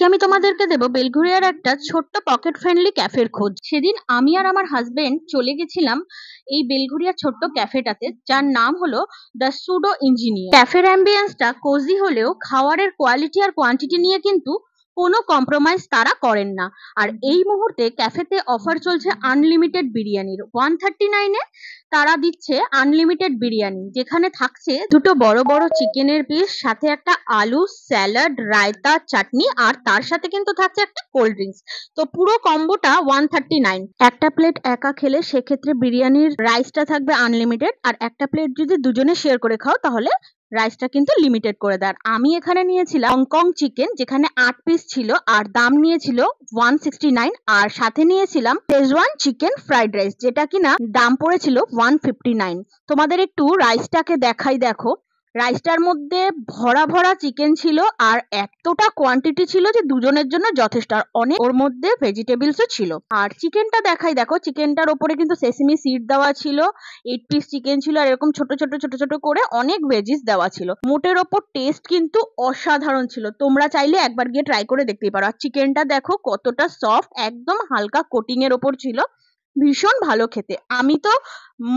আজকে আমি তোমাদেরকে দেব বেলঘরিয়ার একটা ছোট্ট পকেট ফ্রেন্ডলি ক্যাফের খোঁজ। সেদিন আমি আর আমার হাজবেন্ড চলে গেছিলাম এই বেলঘরিয়ার ছোট্ট ক্যাফেটাতে, যার নাম হলো দ্য সুডো ইঞ্জিনিয়ার। ক্যাফের অ্যাম্বিয়েন্সটা কোজি হলেও খাবারের কোয়ালিটি আর কোয়ান্টিটি নিয়ে কিন্তু কোনো কম্প্রোমাইজ তারা করেন না। আর এই মুহূর্তে ক্যাফেতে অফার চলছে আনলিমিটেড বিরিয়ানির। 139-এ তারা দিচ্ছে আনলিমিটেড বিরিয়ানি, যেখানে থাকছে দুটো বড় বড় চিকেনের পিস, সাথে একটা আলু, স্যালাড, রায়তা, চাটনি, আর তার সাথে কিন্তু থাকছে একটা কোল্ড ড্রিঙ্কস। তো পুরো কম্বোটা 139। একটা প্লেট একা খেলে সেক্ষেত্রে বিরিয়ানির রাইসটা থাকবে আনলিমিটেড, আর একটা প্লেট যদি দুজনে শেয়ার করে খাও তাহলে রাইসটা কিন্তু লিমিটেড করে দেয়। আমি এখানে নিয়েছিলাম হংকং চিকেন, যেখানে 8 পিস ছিল আর দাম নিয়েছিল 169, আর সাথে নিয়েছিলাম শেজওয়ান চিকেন ফ্রাইড রাইস, যেটা কিনা দাম পড়েছিল 159। তোমাদের একটু রাইসটাকে দেখাই, দেখো রাইসটার মধ্যে ভরা ভরা চিকেন ছিল আর এতটা কোয়ান্টিটি ছিল যে দুজনের জন্য যথেষ্ট, আর অনেক ওর মধ্যে ভেজিটেবলসও ছিল। আর চিকেনটা দেখাই, দেখো চিকেনটার ওপরে কিন্তু সেসিমি সিড দেওয়া ছিল, 8 পিস চিকেন ছিল, আর এরকম ছোট ছোট ছোট ছোট করে অনেক ভেজিস দেওয়া ছিল। মোটের ওপর টেস্ট কিন্তু অসাধারণ ছিল, তোমরা চাইলে একবার গিয়ে ট্রাই করে দেখতেই পারো। আর চিকেনটা দেখো কতটা সফট, একদম হালকা কোটিং এর ওপর ছিল, ভীষণ ভালো খেতে। আমি তো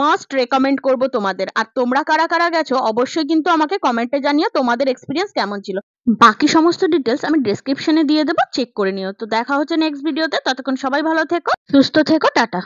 মাস্ট রেকমেন্ড করব তোমাদের। আর তোমরা কারা কারা গেছো অবশ্যই কিন্তু আমাকে কমেন্টে জানিও তোমাদের এক্সপিরিয়েন্স কেমন ছিল। বাকি সমস্ত ডিটেলস আমি ডেসক্রিপশনে দিয়ে দেবো, চেক করে নিও। তো দেখা হচ্ছে নেক্সট ভিডিওতে, ততক্ষণ সবাই ভালো থেকো, সুস্থ থেকো, টাটা।